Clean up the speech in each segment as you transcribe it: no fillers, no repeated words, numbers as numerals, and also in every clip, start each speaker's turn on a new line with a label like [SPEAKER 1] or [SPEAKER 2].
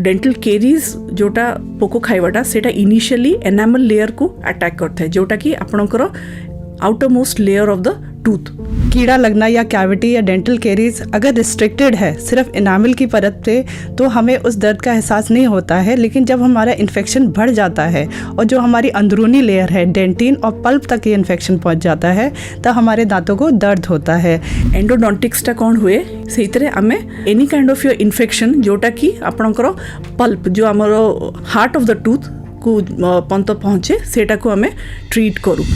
[SPEAKER 1] Dental caries जोटा पोको खाइबाटा सेटा इनिशियली एनामल लेयर को अटैक करता है जोटा कि आपणकर outermost layer of the tooth.
[SPEAKER 2] कीड़ा लगना या कैविटी या डेंटल केरीज अगर रिस्ट्रिक्टेड है सिर्फ इनामल की परत पे तो हमें उस दर्द का एहसास नहीं होता है, लेकिन जब हमारा इन्फेक्शन बढ़ जाता है और जो हमारी अंदरूनी लेयर है डेंटिन और पल्प तक ये इन्फेक्शन पहुंच जाता है तब हमारे दांतों को दर्द होता है।
[SPEAKER 1] एंडोडोंटिक्सटा कौन हुए से आम any kind of your infection जोटा कि आपणकर पल्प जो आमर हार्ट ऑफ द टूथ को पंत पहुँचे सेटा को आम ट्रीट करूँ।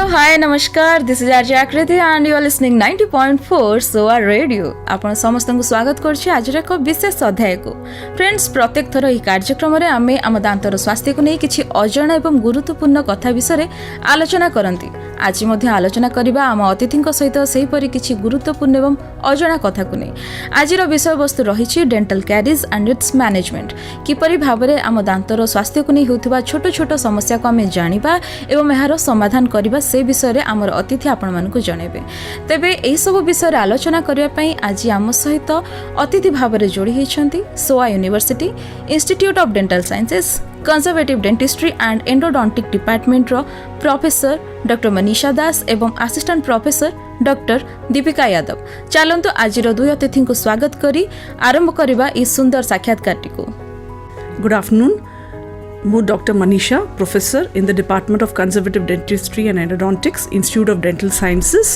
[SPEAKER 3] हाय नमस्कार, दिस इज आरजे आकृति एंड यू आर लिसनिंग 90.4 सोआ रेडियो। आपण समस्त को स्वागत करछि आज एक विशेष अध्याय को। फ्रेंड्स, प्रत्येक थर यह कार्यक्रम में आमे आम दांतर स्वास्थ्य को नहीं किछि अजाणा एवं गुरुत्वपूर्ण कथा विषय आलोचना करंती। आज मध्य आलोचना करबा आम अतिथि सहित सेहीपरि किछि गुरुत्वपूर्ण एवं अजाणा कथा को नहीं। आजिर विषय वस्तु रही dental caries and its management. किपरि भाबरे आम दांतर स्वास्थ्य को नहीं होथिबा छोट छोट समस्या को आमे जानिबा एवं एहार समाधान करबा से विषय आमर अतिथि आपण मानकु जणेबे। तेबे एई सब विषय आलोचना करिया पई आज आम सहित अतिथि भाबरे जोड़ी होइछंती SOA university institute of dental sciences conservative dentistry and endodontic department रो प्रोफेसर डॉक्टर मनीषा दास एवं assistant professor doctor Deepika Yadav. चलंतु आजिर दुई अतिथि को स्वागत करी आरंभ करबा ई सुंदर साक्षात्कारटी को।
[SPEAKER 1] Good afternoon. I'm Dr. Manisha, professor in the Department of Conservative Dentistry and Endodontics, Institute of Dental Sciences,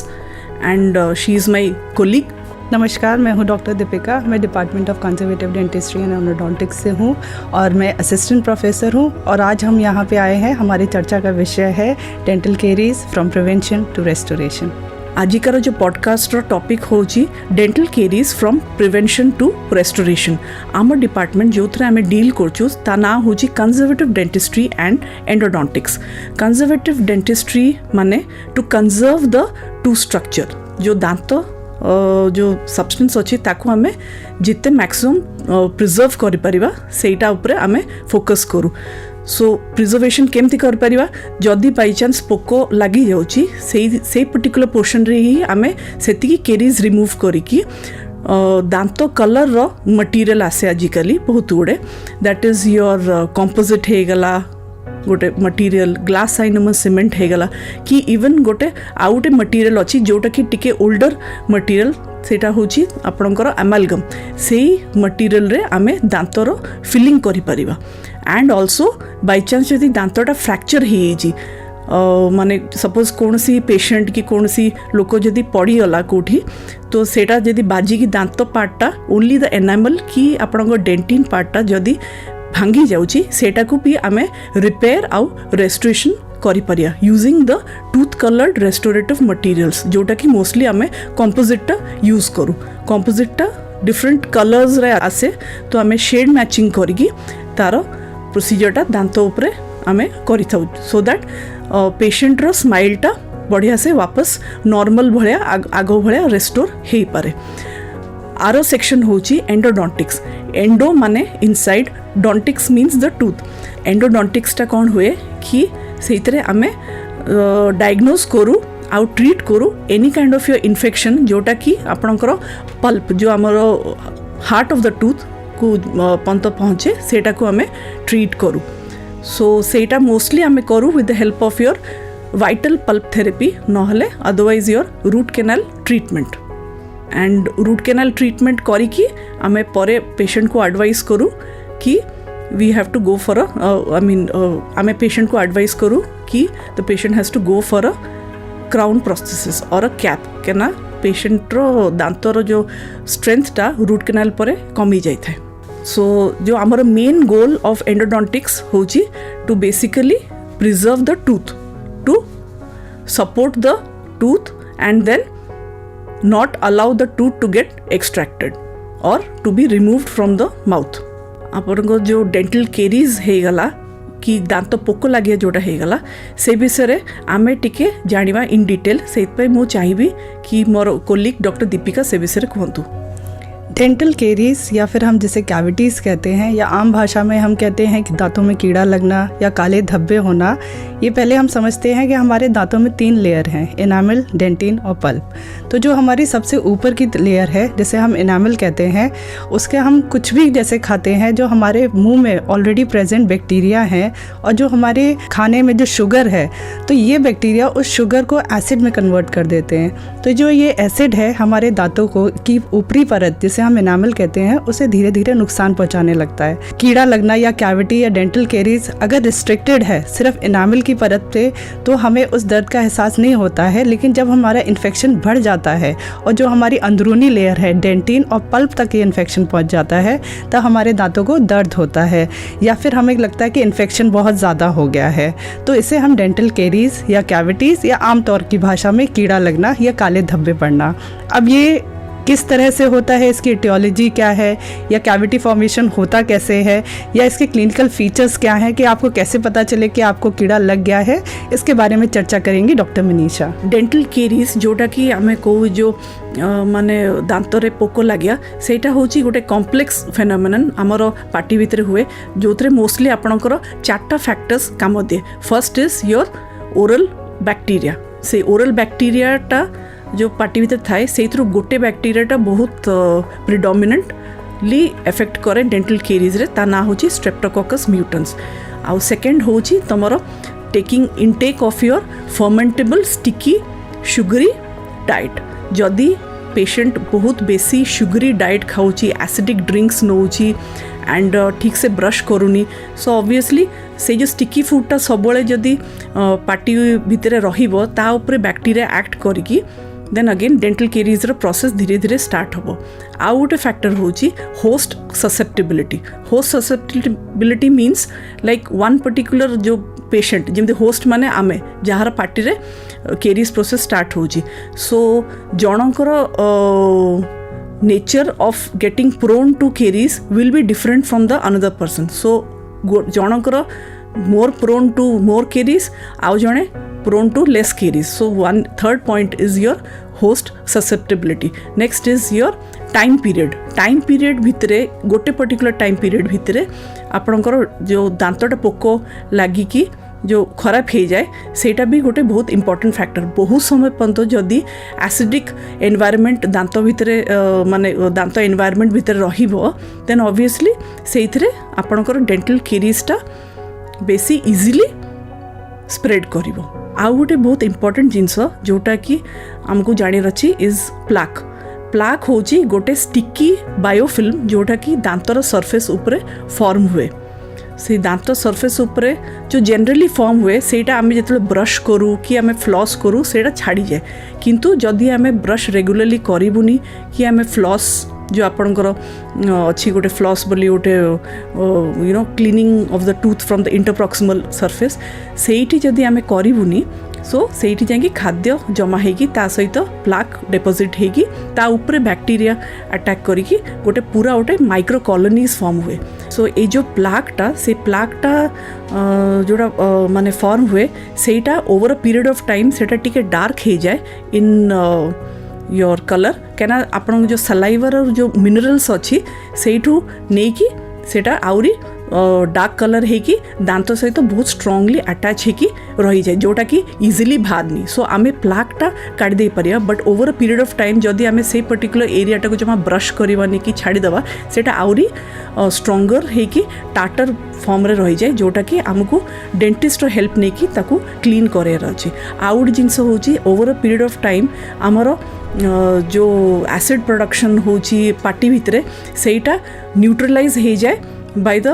[SPEAKER 1] and she is my colleague.
[SPEAKER 2] नमस्कार, मैं हूँ डॉक्टर दीपिका। मैं department of conservative dentistry and endodontics से हूँ और मैं असिस्टेंट प्रोफेसर हूँ। और आज हम यहाँ पे आए हैं, हमारी चर्चा का विषय है dental caries from prevention to restoration.
[SPEAKER 1] आजिकार जो पॉडकास्ट टॉपिक होची dental caries from prevention to restoration. आम डिपार्टमेंट जो आम डील करचु ता ना होची conservative dentistry and endodontics. Conservative dentistry माने to conserve the to structure, जो दांत जो सब्सटेंस अच्छी ताको आमे जिते मैक्सिमम प्रिजर्व करि परिबा सेटा उपरे आमे फोकस करू। सो प्रिजर्वेशन केमती कर परिबा, जदि बाई चांस पोको लगी जाउची से पर्टिकुलर पोर्शन रे ही आमे सेतिकी केरीज रिमूव करिकी दांत कलर रो मटेरियल आसे आजिकली बहुत गुड़े, दैट इज योर कंपोजिट हे गला गोटे मटेरियल ग्लास साइनमस सीमेंट हे गला कि इवन गोटे आउ गोटे मटेरियल अच्छी जोटा कि टिके ओल्डर मटेरियल सेटा होची आपणकर एमालगम। सेही मटेरियल रे आमे दांतर फिलिंग करि परिबा। एंड ऑल्सो बाई चांस यदि दांतटा फ्रैक्चर ही माने सपोज कौन सी पेशेंट कि कौन सी लोक जदि पड़ीगला कौटी तो सेटा जदि बाजिकी दांत पार्टा ओनली द एनामल कि आपणकर डेंटिन पार्टा जदि भांगी जाउची सेटा को भी आमे रिपेयर आउ रेस्टोरेशन करि परिया using the tooth coloured restorative materials जोटा कि मोस्टली आमे कंपोजिटा यूज करू। कंपोजिटा डिफरेंट कलर्स रे आसे तो आमे शेड मैचिंग करिकी तार प्रोसीजरटा दांत उपरे आमे करि थाउ सो दैट पेशेंट रो स्माइलटा बढ़िया से वापस नॉर्मल भलिया आगो भलिया रेस्टोर हेई पारे। आरो सेक्शन होची एंडोडोंटिक्स। एंडो माने इनसाइड, डोंटिक्स मीन्स द टूथ। एंडोडोंटिक्सटा कौन हुए कि से आमे डायग्नोज करू आउ ट्रीट करू any kind of your infection जोटा कि आपणकर पल्प जो आमर हार्ट ऑफ द टूथ को पंत पहुँचे सेटा को आमे ट्रीट करू। सो सेटा मोस्टली आमे करू with the help of your vital pulp therapy नहले otherwise your root canal treatment. And root canal treatment करिकी आमे परे पेशेंट को एडवाइस करू कि we have to go for आमे पेशेंट को एडवाइस करू कि the patient has to go for a crown prosthesis और अ कैप केना पेशेंट रो दांतर जो स्ट्रेंथटा रूट केनाल परे कमी जाय थाए। सो जो आमर मेन गोल ऑफ एंडोडोंटिक्स होची to basically preserve the tooth, to support the tooth and then not allow the tooth to get extracted or to be removed from the mouth। आपन जो dental caries हे गला कि दांत पोक लगे जोटा हे गला से विषय आमे टिके जानिबा इन डिटेल। से मु चाहिबी कि मोर कोलिग डॉक्टर दीपिका से विषय कहतु।
[SPEAKER 2] डेंटल केरीज या फिर हम जिसे कैविटीज़ कहते हैं या आम भाषा में हम कहते हैं कि दांतों में कीड़ा लगना या काले धब्बे होना, ये पहले हम समझते हैं कि हमारे दांतों में 3 लेयर हैं, इनामल, डेंटिन और पल्प। तो जो हमारी सबसे ऊपर की लेयर है जिसे हम इनामल कहते हैं, उसके हम कुछ भी जैसे खाते हैं जो हमारे मुंह में ऑलरेडी प्रेजेंट बैक्टीरिया हैं और जो हमारे खाने में जो शुगर है तो ये बैक्टीरिया उस शुगर को एसिड में कन्वर्ट कर देते हैं। तो जो ये एसिड है हमारे दांतों को की ऊपरी परत जिसे हम इनामल कहते हैं उसे धीरे धीरे नुकसान पहुंचाने लगता है। कीड़ा लगना या कैविटी या डेंटल केरीज अगर रिस्ट्रिक्टेड है सिर्फ इनामल की परत पे तो हमें उस दर्द का एहसास नहीं होता है, लेकिन जब हमारा इन्फेक्शन बढ़ जाता है और जो हमारी अंदरूनी लेयर है डेंटिन और पल्प तक ये इन्फेक्शन पहुंच जाता है तब हमारे दांतों को दर्द होता है या फिर हमें लगता है कि इन्फेक्शन बहुत ज़्यादा हो गया है। तो इसे हम डेंटल केरीज या कैविटीज़ या आमतौर की भाषा में कीड़ा लगना या काले धब्बे पड़ना। अब ये किस तरह से होता है, इसकी एटियोलॉजी क्या है या कैविटी फॉर्मेशन होता कैसे है या इसके क्लिनिकल फीचर्स क्या हैं कि आपको कैसे पता चले कि आपको कीड़ा लग गया है, इसके बारे में चर्चा करेंगी डॉक्टर मनीषा।
[SPEAKER 1] डेंटल केरीज जोटा कि आमे कहू जो माने दांतरे पोक लगे सेटा होची गोटे कॉम्प्लेक्स फेनोमेनन आमर पार्टी भितर हुए जो मोस्टली आपणकर 4टा फैक्टर्स काम दिए। First is your oral bacteria. से ओरल बैक्टीरियाटा जो पार्टी भीतर थाए से गोटे बैक्टीरियाटा बहुत प्रिडोमिनेंटली एफेक्ट करे डेंटल केरीज रे, ता ना होची स्ट्रेप्टोकोकस म्यूटेंस। आउ सेकेंड होची तमरो taking intake of your fermentable sticky sugary diet. जदि पेशेंट बहुत बेसी शुगरी डाइट खाऊची, एसिडिक ड्रिंक्स नौची एंड ठीक से ब्रश करूनी, सो ऑब्वियसली से जो स्टिकी फूडटा सबले जदि पार्टी भितर रहिबो ता ऊपर बैक्टीरिया एक्ट करिकी then again dental caries process धीरे धीरे स्टार्ट हम। आउ गोटे फैक्टर होची host susceptibility. Host susceptibility means like one particular जो पेशेंट जमी होस्ट माने आमे जार पार्टी रे केरीज प्रोसेस स्टार्ट होची, सो जनकर nature of getting prone to caries will be different from the another person. So जनकर more prone to more caries आउ जणे prone to less caries. So one third point is your host susceptibility. Next is your time period. Time period भितरे गोटे particular time period भितरे आपणकर जो दांतटा पोक लागिकी जो खराब हो जाए सेटा भी गोटे बहुत इंपॉर्टेंट फैक्टर। बहुत समय पर्यंत जदि एसिडिक एनवायरनमेंट दांत भितर माने दांत एनवायरनमेंट भितर रहिबो देन ऑब्वियसली सेइथरे आपणकर डेंटल केरीजटा बेसी इजिली स्प्रेड करिवो। आउ गोटे बहुत इंपॉर्टेंट जिनस जोटा कि आमको जानी रही इज प्लाक। प्लाक होची गोटे स्टिकी बायोफिल्म जोटा कि दांतर सरफेस उपरे फॉर्म हुए। से दांत सरफेस उपरे जो जनरली फॉर्म हुए सेटा आमे जेतले ब्रश करू कि आमे फ्लॉस करू सेटा छाड़ी जाए, किंतु जदि आमे ब्रश रेगुलरली करिबुनी कि आमे फ्लॉस जो आपणकर अच्छी गोटे फ्लॉस बोली गोटे you know cleaning of the tooth from the interproximal surface सेठी जदि आमे करिबुनी सो सेठी जाके खाद्य जमा होगी ता सहित प्लाक डिपोजिट होगी ता ऊपर बैक्टीरिया अटैक करिकी गोटे पूरा गोटे माइक्रो कॉलोनीज फॉर्म हुए। सो ये जो प्लाकटा से प्लाकटा जोड़ा माने फॉर्म हुए सेटा over a period of time सेटा टिके डार्क हो जाए इन योर कलर क्या आपण जो सलाइवर जो मिनरल्स अच्छी सेठू नहीं कि सेटा आउरी डार्क कलर होगी दांत सहित बहुत स्ट्रांगली अटैच होगी रही जाए जोटा कि इजिली बाहरनी। सो आमे प्लाकटा काट दे परिया but over a period of time जदि आमे से पर्टिकुलर एरियाटा को जमा ब्रश करवानी कि छाड़ीदेवा सेटा आउरी स्ट्रंगर होगी टाटर फॉर्म रे रही जाए जोटा कि आमको डेंटिस्ट हेल्प नहीं कि ताकू क्लीन करार अच्छे। आउ गोटे जिनस होची over a period of time आमर जो एसिड प्रोडक्शन होची पार्टी भितरे सेटा न्यूट्रलाइज हो जाए by the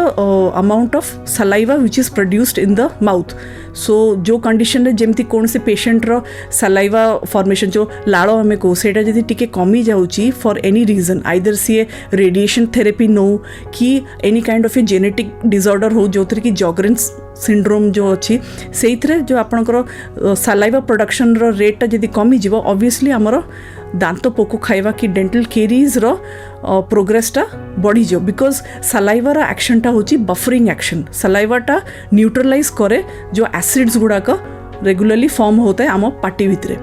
[SPEAKER 1] amount of saliva which is produced in the mouth. So जो कंडीशन जमती कौन से पेशेंट रो सलाइवा फॉर्मेशन जो लाड़ आम कौ सेटा जदि टिके कमी जाउची for any reason either see radiation therapy नो कि any kind of a genetic disorder हो जो कि जॉगरेन्स सिंड्रोम जो अच्छी से जो आपणकर सलाइवा प्रोडक्शन रो रेटा जदि कमी जीवो ऑब्वियसली आमर दांत पोक खाइबा कि डेंटल केरीज रो प्रोग्रेसटा बढ़ी जाओ बिकॉज सलाइवार एक्शनटा होची बफरिंग एक्शन। सलाइवाटा न्यूट्रलाइज करे जो एसिड्स गुड़ाक रेगुलरली फॉर्म होता है आम पार्टी भितरे।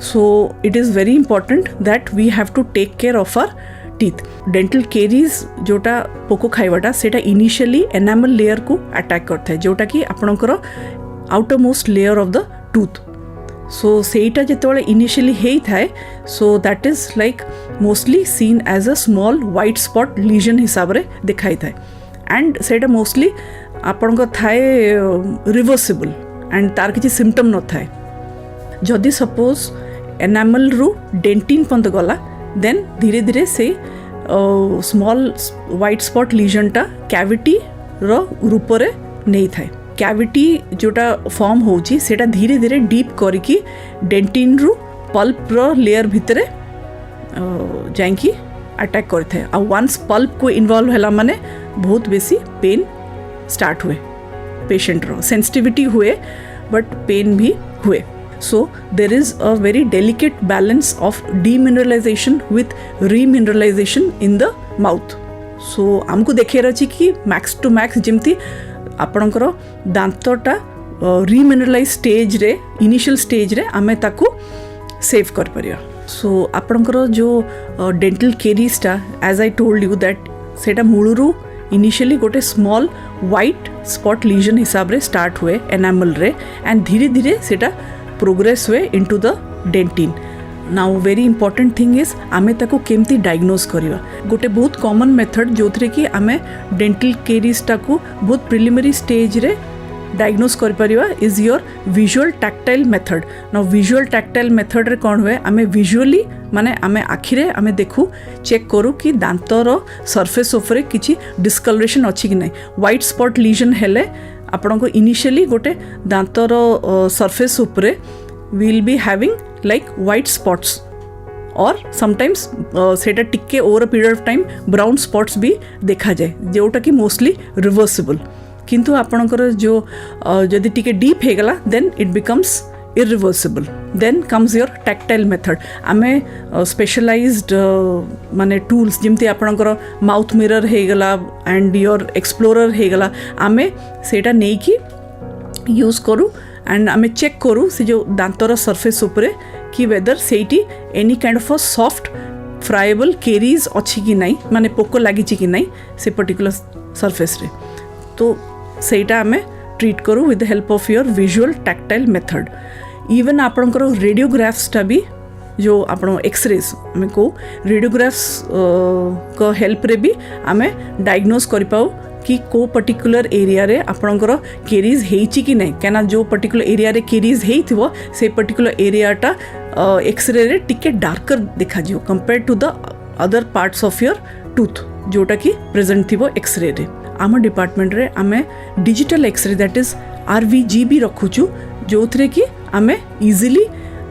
[SPEAKER 1] So it is very important that we have to take care of our teeth dental caries जोटा पोको खाइबाटा सेटा इनिशियली एनामल लेयर को अटैक करता है जोटा कि आपणकर outermost layer of the tooth so सेटा जिते इनिशियली होता है so that is like mostly seen as a small white spot lesion हिसाब से दिखाई थाए एंड सेटा मोस्टली आपणकर थाए रिवर्सिबल एंड तार किसी सिम्पटम न थाए जदि सपोज एनामल रु डेंटिन पंत गला देन धीरे धीरे से स्मॉल व्हाइट स्पॉट लीजनटा कैविटी रो रूप रे नहीं थाए कैविटी जोटा फॉर्म होची सेटा धीरे धीरे डीप करके डेंटिन रु पल्प रो लेयर भितरे जाइकी अटैक करते हैं और वंस पल्प को इन्वॉल्व हैला माने बहुत बेसी पेन स्टार्ट हुए पेशेंट रो सेंसिटिविटी हुए बट पेन भी हुए so there is a very delicate balance of demineralisation with remineralisation in the mouth so आमको देखार अच्छी कि मैक्स टू मैक्स जमती आपणकर दांतटा रीमिनरलाइज स्टेज रे इनिशियल स्टेज रे आमे ताकू सेव कर परिया सो आपणकर जो डेंटल केरीजटा as I told you that सेटा मूलरू इनिशियली गोटे स्मॉल व्हाइट स्पॉट लीजन हिसाब रे स्टार्ट हुए एनामल रे एंड धीरे धीरे सेटा प्रोग्रेस हुए into the dentine now very important thing is आमे ताको केमती डायग्नोज करिवा गोटे बहुत कॉमन मेथड जो थरे कि आमे डेंटल केरीज टाको बहुत प्रिलिमिनरी स्टेज रे डायग्नोज कर परिवा is your visual tactile method now visual tactile method रे कोन हुए आमे विजुअली माने आमे आखिरे आमे देखू चेक करू कि दांतर सरफेस ऊपर किछि डिस्कलरेशन अछि कि नै व्हाइट स्पॉट लीजन हेले आपण को इनिशियली गोटे दांतर सरफेस ऊपर will be having like white spots or sometimes सेटा टिके over a period of time brown spots भी देखा जाए जोटा कि मोस्टली रिवर्सिबल किंतु आपणकर जो जदि टिके डीप हो गला then it becomes irreversible then comes your tactile method आमे स्पेशलाइज्ड माने टूल्स जमती आपणकर माउथ मिरर हो गला एंड योर एक्सप्लोरर हो गला आमे सेटा नहीं कि यूज करू एंड आमे चेक करू से जो दांतर सरफेस उपरे कि वेदर सेठी any kind of a soft friable caries अच्छी कि नहीं माने पोको लगी कि नहीं से पर्टिकुलर सरफेस रे तो सेटा आमे ट्रीट करू with the help of your visual tactile method even आपणकर रेडियोग्राफ्सटा भी जो आपण एक्सरेज आमे को रेडियोग्राफ्स को हेल्प रे भी आमे डायग्नोज कर पाऊ कि को पर्टिकुलर एरिया रे आपणकर केरीज हेची कि नहीं कहना जो पर्टिकुलर एरिया रे केरीज हेइथिवो से पर्टिकुलर एरियाटा एक्सरे रे टिके डार्कर देखा जियो compare to the other parts of your tooth जोटा कि प्रेजेंट थिवो एक्सरे रे आम डिपार्टमेंट रे आमे digital X ray that is RVG भी रखुचु जो थरे कि आमे इजीली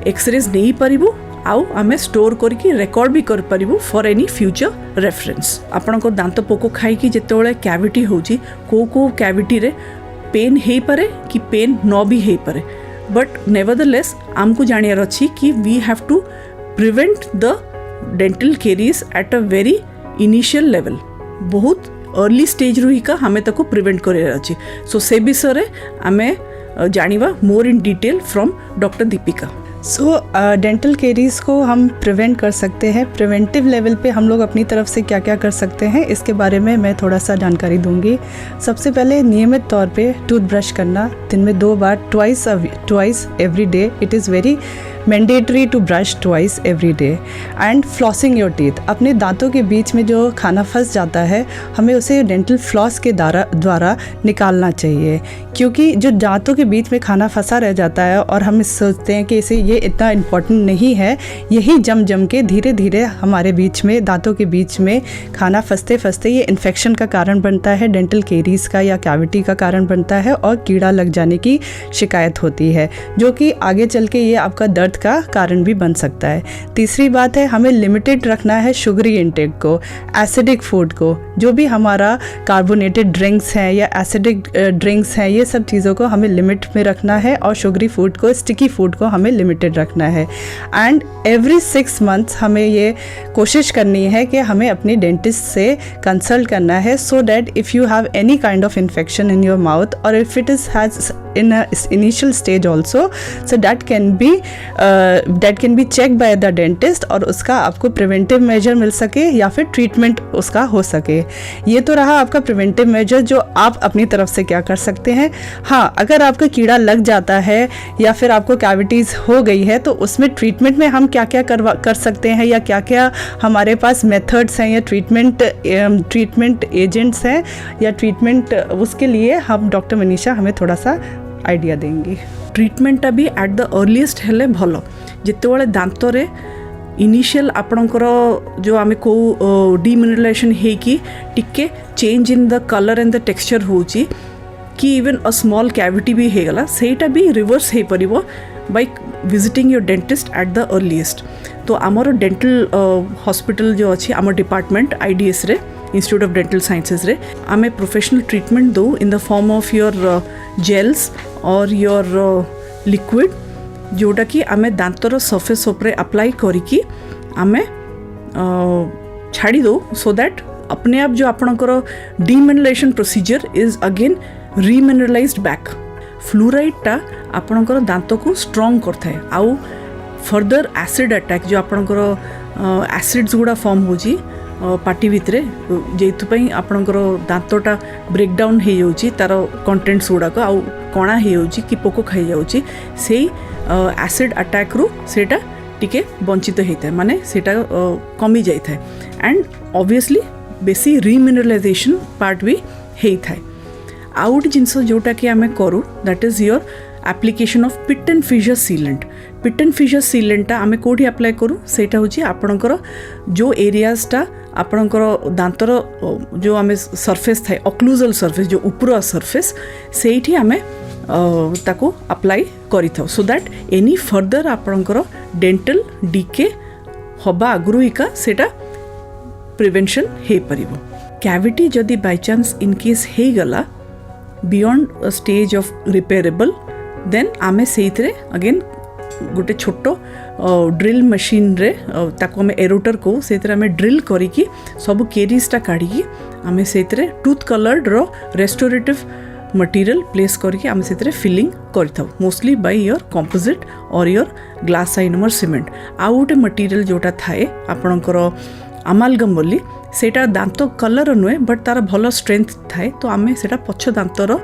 [SPEAKER 1] एक्सरेज नहीं पारिबु आउ आमे स्टोर करके रेकॉर्ड भी कर पारिबु फॉर एनी फ्यूचर रेफरेंस आपण को दांत पोको खाई कि जेतेबेले कैविटी होची को कैविटी रे पेन हे पारे कि पेन न भी हे पारे बट नेवरदलेस आमको जानियार अछि कि we have to prevent the dental caries at a very initial level बहुत अर्ली स्टेज रु ही का हमें ताको प्रिवेंट करियार अछि सो से विषय रे आमे जानिबा more in detail from doctor Deepika
[SPEAKER 2] so dental caries को हम प्रिवेंट कर सकते हैं प्रिवेंटिव लेवल पे हम लोग अपनी तरफ से क्या क्या कर सकते हैं इसके बारे में मैं थोड़ा सा जानकारी दूंगी सबसे पहले नियमित तौर पे टूथब्रश करना दिन में 2 बार twice every day it is very mandatory to brush twice every day and flossing your teeth अपने दांतों के बीच में जो खाना फंस जाता है हमें उसे डेंटल फ्लॉस के द्वारा निकालना चाहिए क्योंकि जो दांतों के बीच में खाना फंसा रह जाता है और हम सोचते हैं कि इसे ये इतना इम्पोर्टेंट नहीं है यही जम के धीरे धीरे हमारे बीच में दांतों के बीच में खाना फंसते ये इन्फेक्शन का कारण बनता है डेंटल केरीज का या कैविटी का कारण बनता है और कीड़ा लग जाने की शिकायत होती है जो कि आगे चल के ये आपका दर्द का कारण भी बन सकता है। तीसरी बात है हमें लिमिटेड रखना है शुगरी इंटेक को एसिडिक फूड को जो भी हमारा कार्बोनेटेड ड्रिंक्स हैं या एसिडिक ड्रिंक्स हैं ये सब चीज़ों को हमें लिमिट में रखना है और शुगरी फूड को स्टिकी फूड को हमें लिमिटेड अपडेटेड रखना है। एंड एवरी 6 मंथ्स हमें ये कोशिश करनी है कि हमें अपनी डेंटिस्ट से कंसल्ट करना है, so that if you have any kind of infection in your mouth और if it is has in a initial stage also, so that can be checked by the dentist और उसका आपको preventive measure मिल सके या फिर treatment उसका हो सके। ये तो रहा आपका प्रिवेंटिव मेजर जो आप अपनी तरफ से क्या कर सकते हैं। हाँ, अगर आपका कीड़ा लग जाता है या फिर आपको कैविटीज़ हो गई है तो उसमें ट्रीटमेंट में हम क्या क्या कर सकते हैं या क्या क्या हमारे पास मेथड्स हैं या ट्रीटमेंट एजेंट्स हैं या ट्रीटमेंट, उसके लिए हम डॉक्टर मनीषा हमें थोड़ा सा आइडिया देंगी।
[SPEAKER 1] ट्रीटमेंटा भी एट द अर्लीस्ट हेले भल जितेबाला दांतरे इनिशियल आपणकर जो आम को डिमिनरलाइजेशन होगी टिके change in the colour and the texture होची कि इवन अ स्मॉल कैविटी भी होगला सेटा भी रिवर्स हो परिबो by visiting your dentist at the earliest. तो आमर डेंटल हॉस्पिटल जो अच्छी आम डिपार्टमेंट IDS रे इंस्टीट्यूट ऑफ डेंटल साइंसेस रे आमे प्रोफेशनल ट्रीटमेंट दो in the form of your gels और योर लिक्विड जोटा कि आमे दांतर सरफेस उपरे अप्लाई करिकी आमे छाड़ी दो सो दैट अपने आप जो आपणकर demineralisation procedure is again remineralised back. फ्लूराइडटा आपणकर दांत को स्ट्रॉंग करथाए आउ फर्दर एसिड अटैक जो आपणकर एसिड्स गुड़ा फॉर्म होजी पार्टी भितर जेपाई आपणकर दांतटा ब्रेकडाउन हो जाउची तार कंटेंट्स गुड़ाक आउ कणा हो जाउची कि पोक खाई जाउची से एसिड अटैक रु सेटा टिके वंचित होता है माने सेटा कमी जाई थाए एंड ऑब्वियसली बेसी रिमिनरलाइजेशन पार्ट भी होता है। आउ गोटे जिनस जोटा कि आम करूँ that is your application of pit and fissure sealant. Pit and fissure सीलेंटा आम कौटी अप्लाई करूँ सेटा होची आपणकर जो एरियाजटा आपणकर दांतर जो आम सरफेस थाए ऑक्लूजल सरफेस जो ऊपर सरफेस सेठी आम ताको अप्लाई करि थाउ सो दैट एनी फर्दर आपणकर डेंटल डीके हबा आगुरु हिका सेटा प्रिवेंशन हे परिबो। कैविटी जदि बाय चांस इन केस हे गला beyond stage of repairable then आमे सेइतरे अगेन गोटे छोट ड्रिल मशीन रे ताको आमे एरोटर को सेइतरे आमे ड्रिल करिकी सब केरीजटा काढिकी आमे सेइतरे टूथ कलर्ड रो रेस्टोरेटिव मटेरियल प्लेस करके आम से फिलिंग कर मोस्टली बाय योर कंपोजिट और योर ग्लास आइनमर सीमेंट। आउ गोटे मटेरियल जोटा थाए आपणकर अमालगम बोली सेटा दांत कलर नुहे बट तार भल स्ट्रेंथ थाए तो आम से पछ दांतर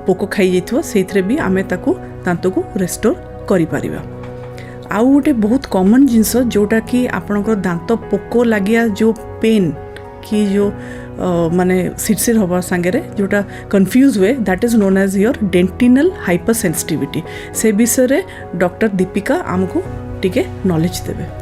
[SPEAKER 1] पोक खाई जाइथिबो सेइथरे भी आमे ताकू दांत को रेस्टोर करि परिबा। आउ गोटे बहुत कॉमन जिनस जोटा कि आपणकर दांत पोक लागिया जो पेन कि जो माने सिरसिर हवा सांगे जोटा कन्फ्यूज हुए that is known as your dentinal hypersensitivity. से विषय रे डॉक्टर दीपिका आमको टिके नॉलेज देवे।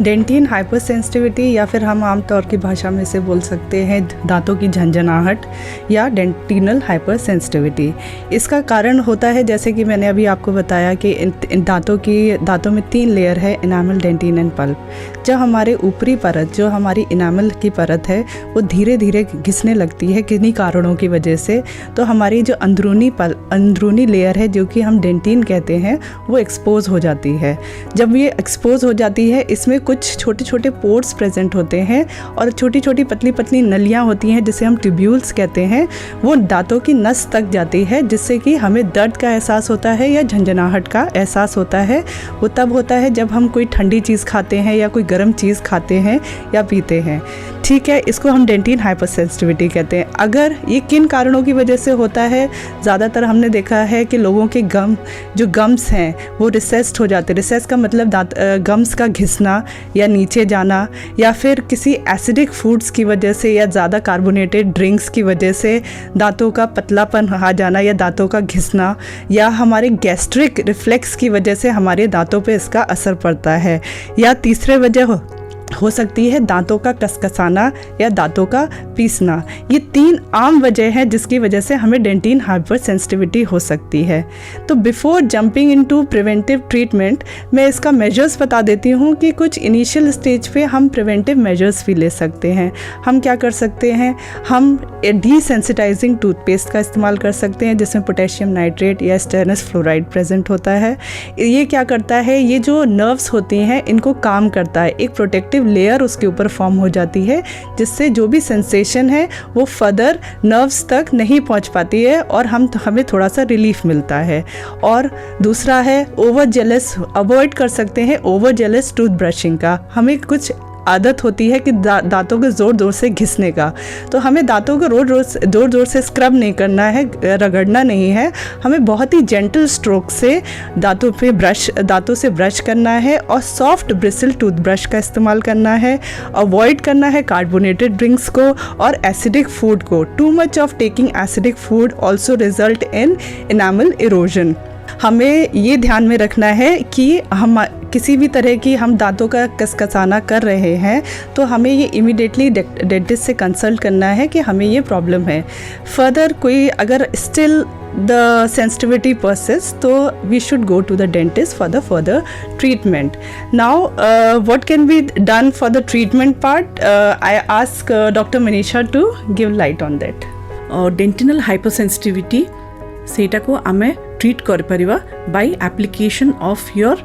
[SPEAKER 2] डेंटिन हाइपर सेंसिटिविटी या फिर हम आमतौर की भाषा में से बोल सकते हैं दांतों की झंझनाहट या डेंटिनल हाइपर सेंसिटिविटी। इसका कारण होता है जैसे कि मैंने अभी आपको बताया कि इन दांतों में 3 लेयर है, इनामल, डेंटिन एंड पल्प। जब हमारे ऊपरी परत जो हमारी इनामल की परत है वो धीरे धीरे घिसने लगती है किन्हीं कारणों की वजह से, तो हमारी जो अंदरूनी लेयर है जो कि हम डेंटिन कहते हैं वो एक्सपोज हो जाती है। जब ये एक्सपोज हो जाती है इसमें कुछ छोटे छोटे पोर्स प्रेजेंट होते हैं और छोटी छोटी पतली पतली नलियाँ होती हैं जिसे हम ट्यूब्यूल्स कहते हैं। वो दांतों की नस तक जाती है जिससे कि हमें दर्द का एहसास होता है या झंझनाहट का एहसास होता है। वो तब होता है जब हम कोई ठंडी चीज़ खाते हैं या कोई गर्म चीज़ खाते हैं या पीते हैं। ठीक है, इसको हम डेंटिन हाइपर सेंसिटिविटी कहते हैं। अगर ये किन कारणों की वजह से होता है, ज़्यादातर हमने देखा है कि लोगों के गम्स हैं वो रिसेस्ड हो जाते हैं। रिसेस का मतलब गम्स का घिसना या नीचे जाना, या फिर किसी एसिडिक फूड्स की वजह से या ज़्यादा कार्बोनेटेड ड्रिंक्स की वजह से दांतों का पतलापन आ जाना या दांतों का घिसना, या हमारे गैस्ट्रिक रिफ्लेक्स की वजह से हमारे दांतों पे इसका असर पड़ता है। या तीसरे वजह हो सकती है दांतों का कसकसाना या दांतों का पीसना। ये 3 आम वजह है जिसकी वजह से हमें डेंटिन हाइपर सेंसिटिविटी हो सकती है। तो before jumping into preventive treatment मैं इसका मेजर्स बता देती हूँ कि कुछ इनिशियल स्टेज पे हम प्रिवेंटिव मेजर्स भी ले सकते हैं। हम क्या कर सकते हैं, हम डीसेंसिटाइजिंग टूथपेस्ट का इस्तेमाल कर सकते हैं जिसमें पोटेशियम नाइट्रेट या स्टेरनस फ्लोराइड प्रेजेंट होता है। ये क्या करता है, ये जो नर्व्स होती हैं इनको काम करता है, एक प्रोटेक्टिव लेयर उसके ऊपर फॉर्म हो जाती है जिससे जो भी सेंसेशन है वो फर्दर नर्व्स तक नहीं पहुंच पाती है और हमें थोड़ा सा रिलीफ मिलता है। और दूसरा है ओवर जेलस, अवॉइड कर सकते हैं ओवर जेलस टूथ ब्रशिंग का। हमें कुछ आदत होती है कि दांतों को ज़ोर ज़ोर से घिसने का, तो हमें दांतों को ज़ोर ज़ोर से स्क्रब नहीं करना है, रगड़ना नहीं है, हमें बहुत ही जेंटल स्ट्रोक से दांतों से ब्रश करना है और सॉफ्ट ब्रिसल टूथब्रश का इस्तेमाल करना है। अवॉइड करना है कार्बोनेटेड ड्रिंक्स को और एसिडिक फूड को। Too much of taking acidic food also result in enamel erosion. हमें ये ध्यान में रखना है कि हम किसी भी तरह की हम दांतों का कसकसाना कर रहे हैं तो हमें ये इमीडिएटली डेंटिस्ट से कंसल्ट करना है कि हमें ये प्रॉब्लम है। फर्दर कोई अगर still the sensitivity persists, so we should go to the dentist for the further treatment. Now what can be done for the treatment part? I ask Dr. Manisha to give light on that.
[SPEAKER 1] Dentinal hypersensitivity सेटा को आमे treat कर परिवा by application of your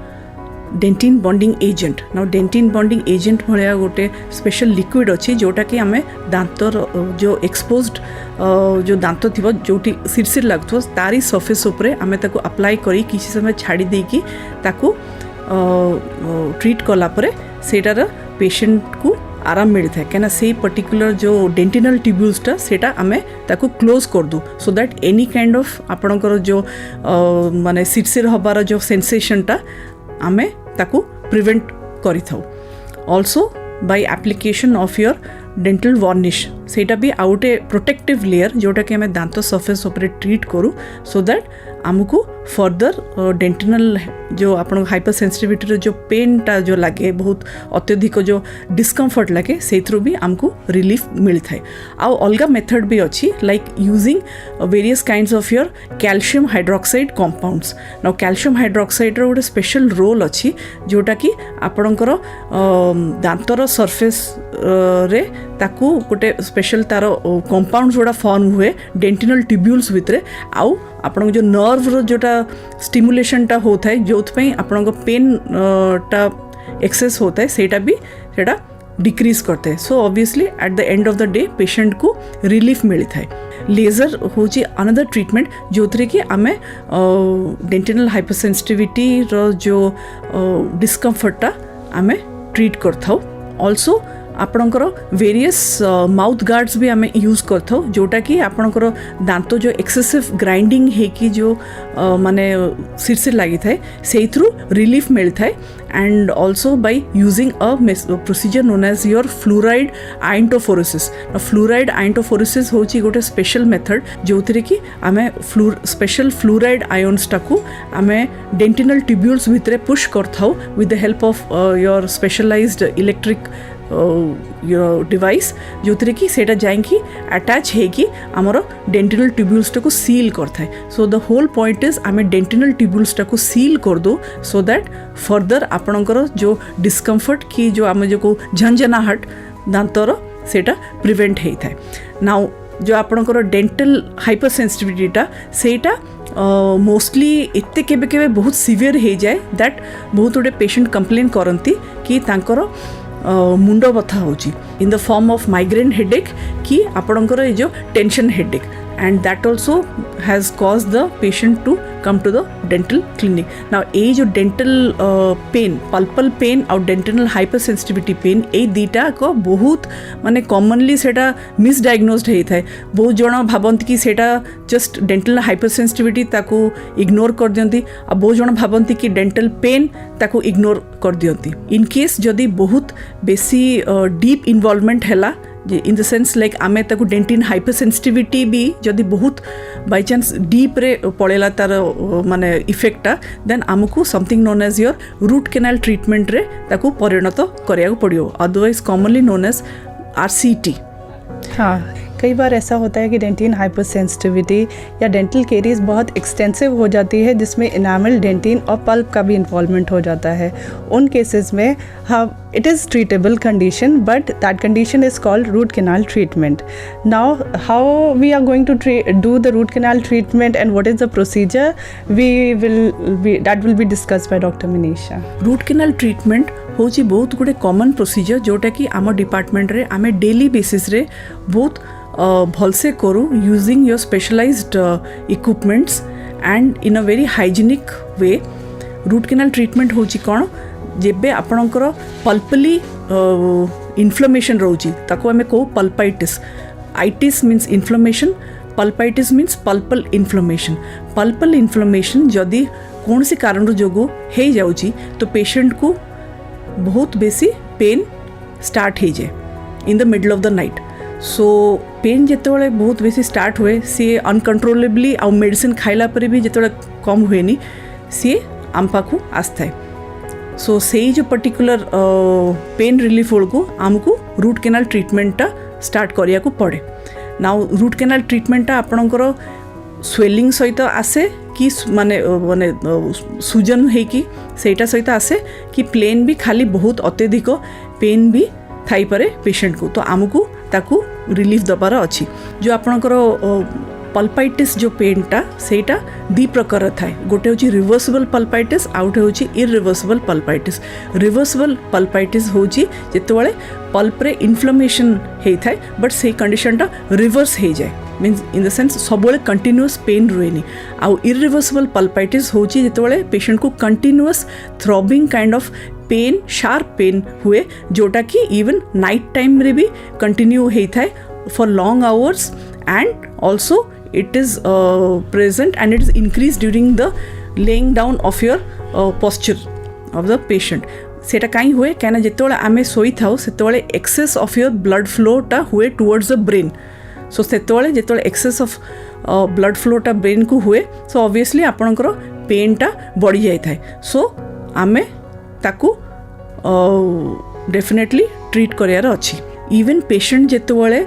[SPEAKER 1] dentin bonding agent. Now dentin bonding agent भाया गोटे special liquid अच्छी जोटा कि आमे दांतर जो एक्सपोज्ड जो दांत थी जोटी सिरसिर लगुव तारी सरफेस उपरे आमे ताको अप्लाई करी किसी समय छाड़ी देकी ताको ट्रीट कला परे सेटार पेशेंट को आराम मिलता है कहीं से पर्टिकुलर जो डेंटिनल ट्यूब्यूल्सटा सेटा आमे ताको क्लोज कर दू सो दैट एनी काइंड ऑफ आपणकर जो माने सिरसिर हबार जो सेंसेशनटा आमे ताको प्रिवेंट करि थाउ। Also by application of your dental varnish सेटा भी आउटे प्रोटेक्टिव लेयर जोटा कि आमे दांत सरफेस ऊपर ट्रीट करूँ सो दैट आमको फर्दर डेंटिनल जो आपण हाइपर सेंसिटिविटी जो पेनटा जो लगे बहुत अत्यधिक जो डिस्कम्फर्ट लगे से भी आमको रिलीफ मिलता है। आउ अलग मेथड भी अच्छी like using various kinds of your calcium hydroxide compounds. Now calcium hydroxide रो गोटे स्पेशल रोल अच्छी जोटा कि आपणकर दांतर सरफेस रे ताकू गोटे स्पेशल तार कंपाउंड जोड़ा फॉर्म हुए डेंटिनल ट्यूब्यूल्स भितर आउ आपण जो नर्व जोटा स्टिमुलेशनटा होता है जो आपण पेन टा एक्सेस होता है सेटा भी सेटा डिक्रीज करते हैं। So obviously at the end of the day patient को रिलीफ मिलता है। लेजर होची अनदर ट्रीटमेंट जो कि आमे डेंटिनल हाइपरसेंसिटिविटी रो जो डिस्कम्फर्टटा आमे ट्रीट करथाउ। ऑल्सो आपणकर वेरियस माउथ गार्ड्स भी आमे यूज करथाउ जोटा कि आपणकर दांत जो एक्सेसिव ग्राइंडिंग है कि जो माने सिरसिर लगी थाए से थ्रू रिलीफ मिलता है। And also by using a procedure known as your fluoride iontophoresis. Fluoride iontophoresis होची गोटे स्पेशल मेथड जो कि आमे स्पेशल फ्लूराइड आयोन्स टाकू आमे डेंटिनल ट्यूब्यूल्स भितर पुश करथाउ with the help of your specialised electric device जो कि सेटा जाइकी अटैच है आमर डेंटिनल ट्यूब्यूल्स को सील करता है। So the whole point is आमे डेंटिनल ट्यूब्यूल्स को सील कर दो सो दैट फर्दर आपणकर जो डिस्कम्फर्ट की जो आम जो झंझनाहट दांतर सेटा प्रिवेंट होता है। नाउ जो आपणकर डेंटल हाइपर सेंसिटिविटीटा सेटा मोस्टली एते केबे केबे बहुत सीवियर हो जाए दैट बहुत गुडे पेशेंट कंप्लेन करती कि तांकर मुंड बथा होची in the form of migraine headache कि आपणकर ये जो tension headache and that also has cause the patient to come to the dental clinic. Now ये जो डेंटल पेन पल्पल पेन और डेंटिनल हाइपर सेंसिटिविटी पेन ये दीटा को बहुत माने कॉमनली सेटा मिसडायग्नोज्ड होता है। बहुत जन भावती कि सेटा जस्ट डेंटल हाइपर सेंसिटिविटी ताको इग्नोर कर दियंती और बहुत जन भावती कि डेंटल पेन ताको इग्नोर कर दियंती। इन केस जदि बहुत बेसी डीप इन्वॉल्वमेंट हैला इन द सेन्स लाइक आमे ताकू डेंटिन हाइपरसेंसिटिविटी भी जदि बहुत बाय चांस डीप रे पड़ेला तार माने इफेक्टा देन आमको something known as your root canal treatment रे ताकू परिणत करिया पड़ियो otherwise commonly known as RCT।
[SPEAKER 2] हाँ, कई बार ऐसा होता है कि डेंटिन हाइपरसेंसिटिविटी या डेंटल केरीज बहुत एक्सटेंसिव हो जाती है जिसमें इनामल, डेंटिन और पल्प का भी इन्वॉल्वमेंट हो जाता है। उन केसेस में हम it is treatable condition but that condition is called root canal treatment. Now how we are going to do the root canal treatment and what is the procedure that will be discussed by doctor Manisha.
[SPEAKER 1] Root canal treatment होची बहुत गुडे common procedure जोटा कि आम department रे आमे daily basis रे बहुत भलसे करू using your specialised equipments and in a very hygienic way. Root canal treatment होची कौन जेबे आपणकर पल्पली इन्फ्लेमेशन रोची ताको आमे को pulpitis. Itis means inflammation, pulpitis means pulpal inflammation. Pulpal inflammation जदि कौन सी कारण जोगु हो जाउची तो पेशेंट को बहुत बेसी पेन स्टार्ट हो जाए in the middle of the night. So pain जिते बहुत बेसी स्टार्ट हुए सी अनकंट्रोलेबली आ मेडिसिन खाइला पर भी जिते कम हुए सी आम पाखु आसता है। सो से जो पर्टिकुलर पेन रिलीफ को आमको रूट कैनाल ट्रीटमेंटा स्टार्ट करिया को पड़े। नाउ रूट कैनाल ट्रीटमेंटा आपणकर स्वेलिंग सहित आसे कि माने माने सुजन है कि सेटा सहित आसे कि प्लेन भी खाली बहुत अत्यधिक पेन भी थाई पारे पेशेंट को तो आमको ताकू रिलीफ दबार अच्छी। जो आपणकर पल्पाइटिस जो पेनटा सेटा दी प्रकार थाए, गोटे होची रिवर्सिबल पल्पाइटिस आ गोटे होची इरिवर्सिबल पल्पाइटिस। रिवर्सिबल पल्पाइटिस होची जेतेबेले पल्प रे इन्फ्लेमेशन हे थाए बट से कंडीशनटा रिवर्स हे जाए मीन्स इन द सेंस सबले कंटिन्यूअस पेन रुएनी। आउ इरिवर्सिबल पल्पाइटिस होची जेतेबेले पेशेंट को continuous throbbing kind of pain, sharp pain हुए जोटा कि इवन नाइट टाइम रे भी कंटिन्यू हे थाए for long hours and also it is present and it is increased during the laying down of your posture of the patient। सेटा कहीं हुए क्या जिते आम शोई था से एक्सेस ऑफ योर ब्लड फ्लोटा हुए टुवर्ड्स द ब्रेन। सो से जो एक्सेस ऑफ ब्लड फ्लोटा ब्रेन को हुए सो ऑब्वियसली आपणकर पेनटा बढ़ी जाए थाए। सो आमे ताकू डेफिनेटली ट्रीट करार अच्छी। इवन पेशेंट जिते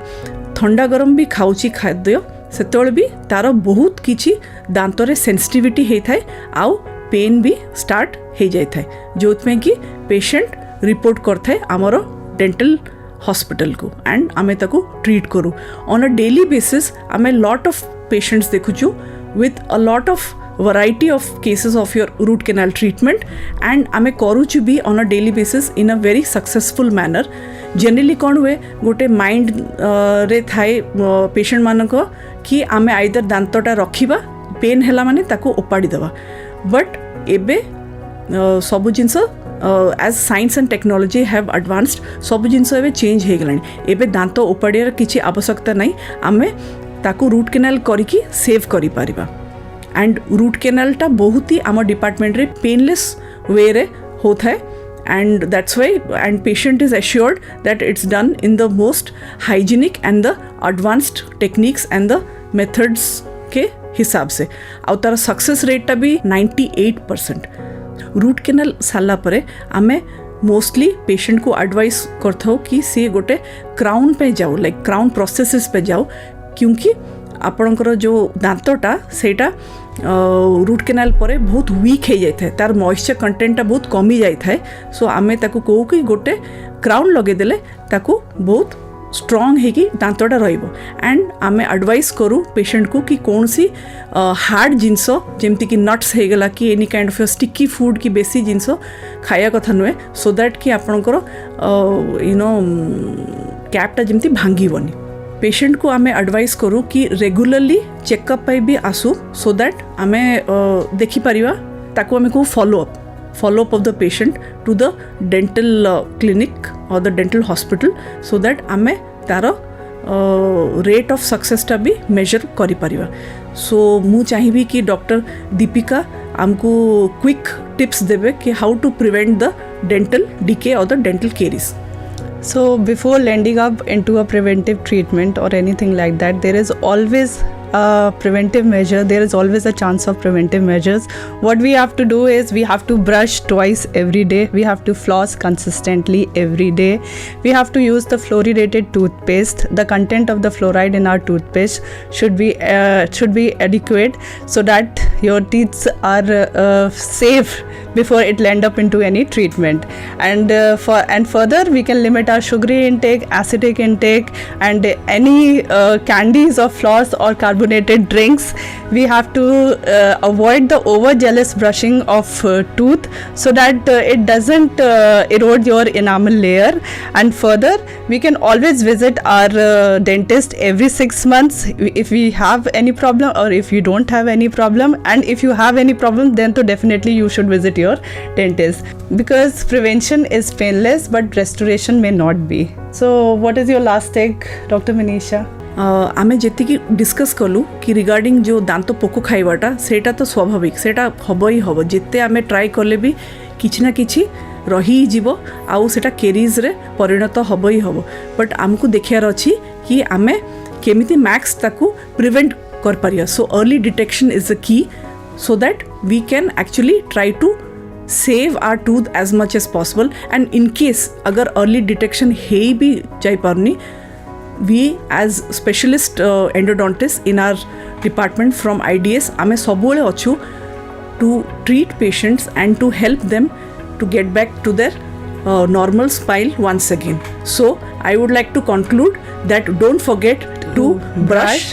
[SPEAKER 1] ठंडा गरम भी खाऊची खाद्य सेतोले भी तार बहुत किछि दांतरे सेंसिटिविटी हे थाए आउ पेन भी स्टार्ट हो जाए थाए जोथमे कि पेशेंट रिपोर्ट करथाए आमर डेंटल हॉस्पिटल को एंड आमे ताको ट्रीट करू ऑन अ डेली बेसिस। आमे लॉट ऑफ पेशेंट्स देखुचु with a lot of variety of cases of your root canal treatment and आमे करूचु भी on a daily basis in a very successful manner। Generally कौन हुए गोटे mind रे थाए patient मानक कि आमे आइदर दांतटा रखिबा पेन हैला माने ताको ओपाड़ी देबा बट एबे सब जिनस as science and technology have advanced सब जिनस एबे चेंज हो गलानी। एबे दांत ओपाड़ियार किछि आवश्यकता नहीं, आमे ताको रूट कैनाल करिकी सेव करि पारिबा एंड रूट कैनालटा बहुत ही आम डिपार्टमेंट रे पेनलेस वे रे होता है and that's why and patient is assured that it's done in the most hygienic and the advanced techniques and the methods के हिसाब से आउ तार सक्सेस रेटटा भी 98%। रूट कैनाल सारा परे आमे मोस्टली पेशेंट को एडवाइस करथो कि सी गोटे क्राउन पे जाओ लाइक क्राउन प्रोसेसेस पे जाओ क्योंकि आपणकर जो दांतटा सेटा रूट कैनाल परे बहुत वीक हो जाए तार मॉइस्चर कंटेंटटा बहुत कमी जाए थाए। सो आमे ताको कहू कि गोटे क्राउन लगे देले ताको बहुत स्ट्रॉन्ग है कि दांतटा रहिबो एंड आमे एडवाइस करू पेशेंट को कि कौन सी हार्ड जिनस जेमती कि नट्स हो गला कि any kind of sticky food की बेसी जिनस खाया कथा नुहे सो दैट कि आपणकर यू नो कैपटा जेमती भांगीबनी। पेशेंट को आमे एडवाइस करू कि रेगुलरली चेकअप पाई भी आसू सो दैट आमे देखि परिवा ताको आमे को follow up of the patient to the dental clinic और the dental hospital so that आमे तार रेट ऑफ सक्सेसटा भी मेजर करि परिवा। सो मु चाहिबी कि डॉक्टर दीपिका आमको क्विक टिप्स देबे कि how to prevent the dental decay और the dental caries.
[SPEAKER 2] So before landing up into a preventive treatment or anything like that, there is always a preventive measure. There is always a chance of preventive measures. What we have to do is we have to brush twice every day. We have to floss consistently every day. We have to use the fluoridated toothpaste. The content of the fluoride in our toothpaste should be adequate so that your teeth are safe before it land up into any treatment. And further we can limit our sugary intake, acidic intake, and any candies or floss or carbonated drinks. We have to avoid the overzealous brushing of tooth so that it doesn't erode your enamel layer. And further, we can always visit our dentist every 6 months if we have any problem or if you don't have any problem. And if you have any problem, then to definitely you should visit your dentist, because prevention is painless but restoration may not be. So what is your last take, Dr. Manisha?
[SPEAKER 1] आमे जेतिकी discuss कलु कि regarding जो दांत पोक खाइबाटा सेटा तो स्वाभाविक, सेटा हब ही हब, जिते आमे ट्राई कले भी किछि ना किछि रही जीवो आउ सेटा केरीज रे परिणत हब ही हब. बट आमको देखियार अछि कि आमे केमिति मैक्स ताकू प्रिवेंट कर Pariya. So early detection is the key so that we can actually try to save our tooth as much as possible. And in case agar early detection hey bhi jai parni, we as specialist endodontists in our department from IDS ame sabole achu to treat patients and to help them to get back to their normal smile once again. So I would like to conclude that don't forget to brush,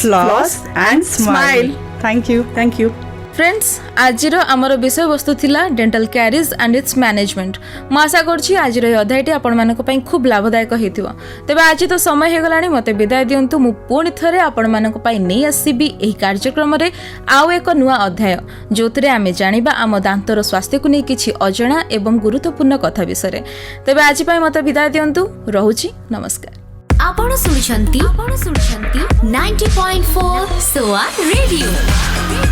[SPEAKER 1] floss and smile.
[SPEAKER 2] Thank you.
[SPEAKER 3] Friends आजिर आमर विषय वस्तु थिला dental caries and its management. मु आशा करछि आजिर अध्यायटी आपण मानक पई खूब लाभदायक हेतिबो. तेबे आज तो समय हे गलानी, मते विदाय दियंतु. मु पुणी थरे आपण मानक पई नै आसीबी एही कार्यक्रम रे आउ एक नुवा अध्याय जोतरे आमे जानिबा आम दांतर स्वास्थ्य को नै किछि अजणा एवं गुरुत्वपूर्ण कथा विषय. तेबे आज पई मते विदाय दियंतु. रहुछि, नमस्कार.
[SPEAKER 4] आपण सुनछंती 90.4 सोआ रेडियो.